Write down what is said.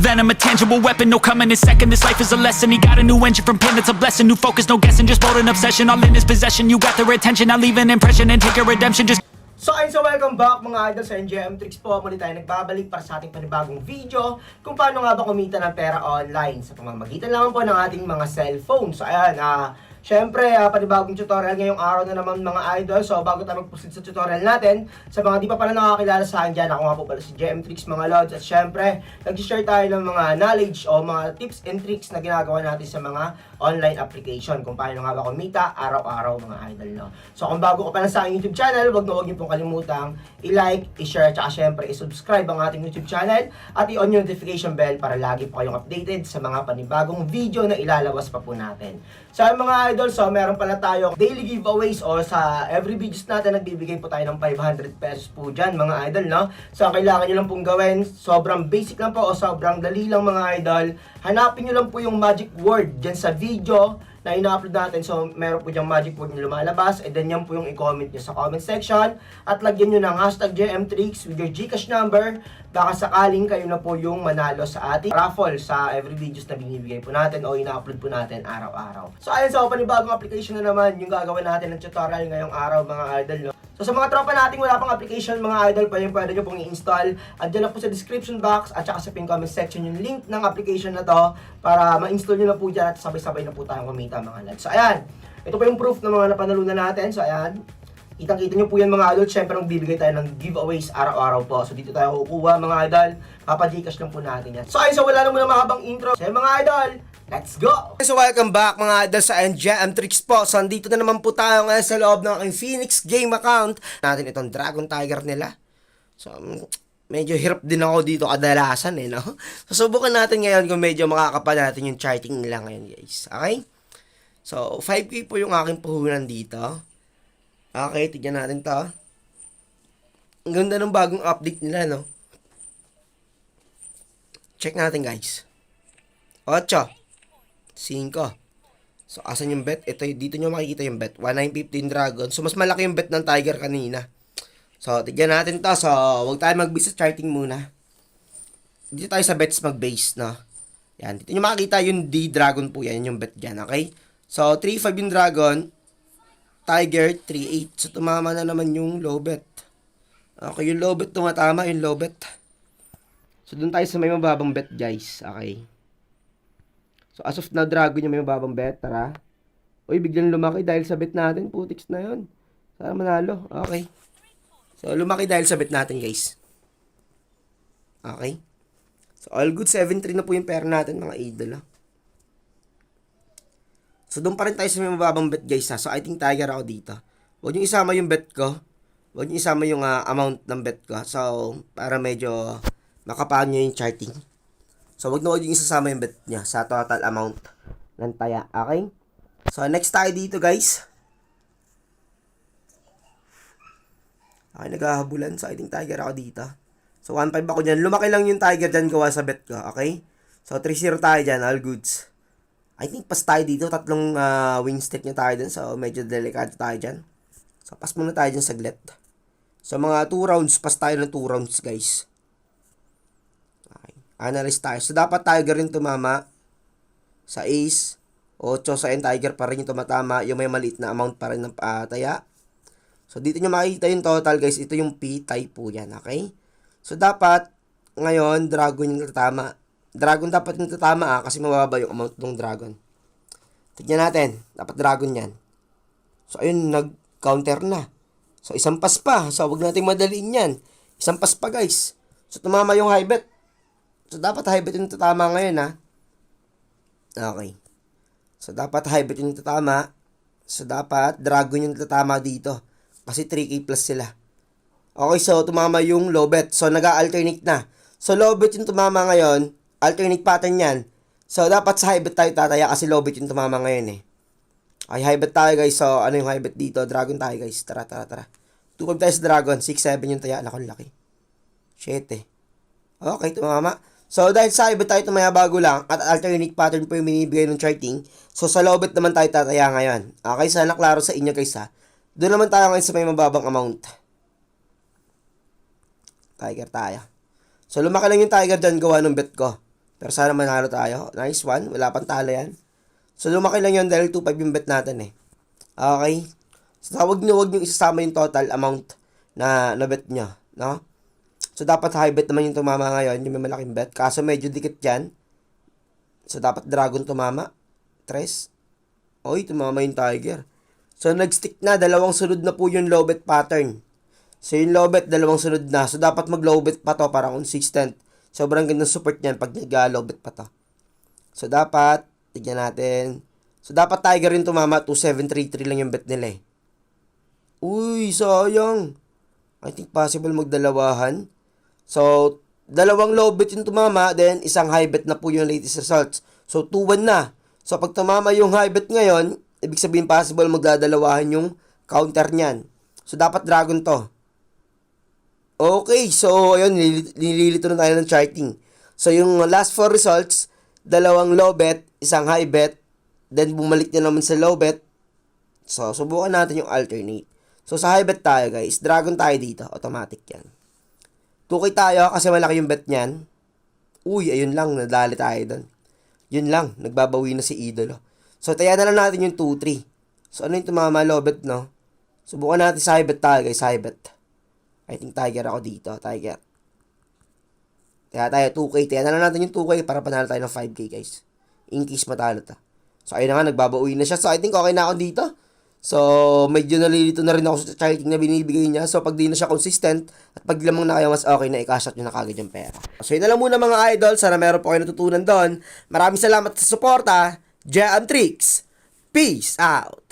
venom, a tangible weapon, no coming in second. This life is a lesson. He got a new engine from pain, that's a blessing. New focus, no guessing, just bold and obsession. All in his possession, you got their attention. I'll leave an impression and take a redemption. Just So ayun, so welcome back mga idol sa NJM Tricks po. Muli tayo nagbabalik para sa ating panibagong video kung paano nga ba kumita ng pera online sa pamamagitan lang po ng ating mga cellphone. So ayan, syempre, panibagong tutorial ngayong araw na naman mga idol. So bago tayo mag-proceed sa tutorial natin, sa mga di pa pala nakakilala sa akin dyan, ako nga po pala si JM Tricks mga lods. At syempre, nag-share tayo ng mga knowledge o mga tips and tricks na ginagawa natin sa mga online application kung paano nga ba kumita araw-araw mga idol, no? So kung bago ka pa lang sa aking YouTube channel, wag niyo pong kalimutang i-like, i-share, at syempre i-subscribe ang ating YouTube channel at i-on yung notification bell para lagi po kayong updated sa mga panibagong video na ilalabas pa po natin. So mga idol, so meron pala tayong daily giveaways o sa every videos natin nagbibigay po tayo ng 500 pesos po dyan mga idol, no? So kailangan nyo lang pong gawin, sobrang basic lang po o sobrang dali lang mga idol. Hanapin nyo lang po yung magic word dyan sa video na ina-upload natin. So, meron po diyang magic word na lumalabas. And then, yan po yung i-comment nyo sa comment section. At lagyan nyo ng hashtag JMTricks with your Gcash number. Baka sakaling kayo na po yung manalo sa ating raffle sa every videos na binibigay po natin o ina-upload po natin araw-araw. So, ayun, so panibagong application na naman yung gagawin natin ng tutorial ngayong araw mga idol, no? So sa mga tropa nating wala pang application mga idol, pwede nyo pong i-install. Andiyan lang po sa description box at saka sa pin comment section yung link ng application na to para ma-install nyo na po dyan at sabay-sabay na po tayong kumita mga lads. So ayan, ito po yung proof ng mga napanalunan natin. So ayan, kitang-kita nyo po yan mga idol. Siyempre magbibigay tayo ng giveaways araw-araw po. So dito tayo kukuha mga idol. Papa-Gcash lang po natin yan. So ayun, so wala na muna mahabang intro. So mga idol, let's go! So welcome back mga idol sa NJM Tricks po. So andito na naman po tayo ngayon sa loob ng aking Phoenix Game account. Natin itong Dragon Tiger nila. So medyo hirap din ako dito kadalasan no? So subukan natin ngayon kung medyo makakapa natin yung charting nila ngayon guys. Okay? So 5K po yung aking puhunan dito. Okay, tignan natin to. Ang ganda ng bagong update nila, no? Check natin guys. 8 5. So, asan yung bet? Ito, dito nyo makikita yung bet. 1915 Dragon. So, mas malaki yung bet ng Tiger kanina. So, tignan natin to. So, huwag tayo mag-base sa charting muna. Dito tayo sa bets mag-base, no? Yan. Dito nyo makikita yung D-Dragon po. Yan yung bet dyan, okay? So, 3-5 yung Dragon. Tiger, 3-8. So, tumama na naman yung low bet. Okay, yung low bet tumatama. Yung low bet. So, dun tayo sa may mababang bet, guys. Okay. So, as of now, Dragon yung may mababang bet. Tara. Uy, biglang lumaki dahil sa bet natin. Putiks na yun. Sana manalo. Okay. So, lumaki dahil sa bet natin, guys. Okay. So, all good. 7-3 na po yung pera natin, mga idol. So, doon pa rin tayo sa may mababang bet, guys. So, I think Tiger ako dito. Huwag nyo isama yung bet ko. Huwag nyo isama yung amount ng bet ko. So, para medyo makapaan nyo yung charting. So, huwag nyo isasama yung bet nyo sa total amount ng taya. Okay? So, next tayo dito, guys. Okay, naghahabulan. So, I think Tiger ako dito. So, 1-5 ako dyan. Lumaki lang yung Tiger dyan gawa sa bet ko. Okay? So, 3-0 tayo dyan. All goods. I think pas tayo dito. Tatlong win stake niya tayo dyan. So, medyo delikado tayo dyan. So, pas muna tayo dyan saglit. So, mga 2 rounds. Pas tayo ng 2 rounds, guys. Okay. Analyze tayo. So, dapat Tiger rin tumama. Sa Ace. 8 sa Tiger pa rin yung tumatama. Yung may maliit na amount pa rin ng taya. So, dito nyo makikita yung total, guys. Ito yung P-type po yan. Okay? So, dapat ngayon, Dragon yung tatama. Dragon dapat yung tatama kasi mababa yung amount ng Dragon. Tignan natin. Dapat Dragon yan. So, ayun, nag-counter na. So, isang pass pa. So, huwag natin madaliin yan. Isang pass pa, guys. So, tumama yung high bet. So, dapat high bet yung tatama ngayon, Okay. So, dapat high bet yung tatama. So, dapat Dragon yung tatama dito. Kasi 3K plus sila. Okay, so, tumama yung low bet. So, nag-alternate na. So, low bet yung tumama ngayon. Alternate pattern yan. So, dapat sa high bet tayo tataya kasi low bet yung tumama ngayon Okay, high bet tayo guys. So, ano yung high bet dito? Dragon tayo guys. Tara. Tukod tayo sa Dragon. 6-7 yung taya. Nakon laki. 7. Okay, tumama. So, dahil sa high bet tayo tumaya bago lang at alternate pattern po yung binibigay ng charting. So, sa low bet naman tayo tataya ngayon. Okay, sana klaro sa inyo guys Doon naman tayo ngayon sa may mababang amount. Tiger tayo. So, lumaki lang yung Tiger dyan gawa ng bet ko. Pero sana manalo tayo. Nice one. Wala pang talo yan. So, lumaki lang yun dahil 2.5 yung bet natin eh. Okay? So, wag nyo isasama yung total amount na bet nyo. No? So, dapat high bet naman yung tumama ngayon. Yung may malaking bet. Kaso medyo dikit dyan. So, dapat dragon tumama. 3. Oy, tumama yung tiger. So, nag-stick na. Dalawang sunod na po yung low bet pattern. So, yung low bet, dalawang sunod na. So, dapat mag-low bet pa to para consistent. Sobrang gandang support niyan pag nag-low bet pa to. So, dapat, tignan natin. So, dapat tiger rin tumama. 2733 lang yung bet nila eh. Uy, sayang. I think possible magdalawahan. So, dalawang low bet yung tumama, then isang high bet na po yung latest results. So, 2-1 na. So, pag tumama yung high bet ngayon, ibig sabihin possible magdadalawahan yung counter niyan. So, dapat dragon to. Okay, so, ayun, nililito na tayo ng charting. So, yung last 4 results, dalawang low bet, isang high bet, then bumalik na naman sa low bet. So, subukan natin yung alternate. So, sa high bet tayo, guys. Dragon tayo dito. Automatic yan. 2K tayo kasi malaki yung bet niyan. Uy, ayun lang. Nadali tayo doon. Yun lang. Nagbabawi na si Idolo. So, taya na lang natin yung 2-3. So, ano yung tumama low bet, no? Subukan natin sa high bet tayo, guys. High bet. I think tiger ako dito. Tiger. Kaya tayo 2K. Taya na lang natin yung 2K para panalo tayo ng 5K, guys. In case matalo ta. So, ayun na nga. Nagbabawi na siya. So, I think okay na ako dito. So, medyo nalilito na rin ako sa charting na binibigay niya. So, pag di na siya consistent, at pag lamang na kayo, mas okay na i-cash out nyo na kagad yung pera. So, yun na lang muna mga idol. Sana meron po kayo natutunan doon. Maraming salamat sa suporta. Jam Tricks. Peace out.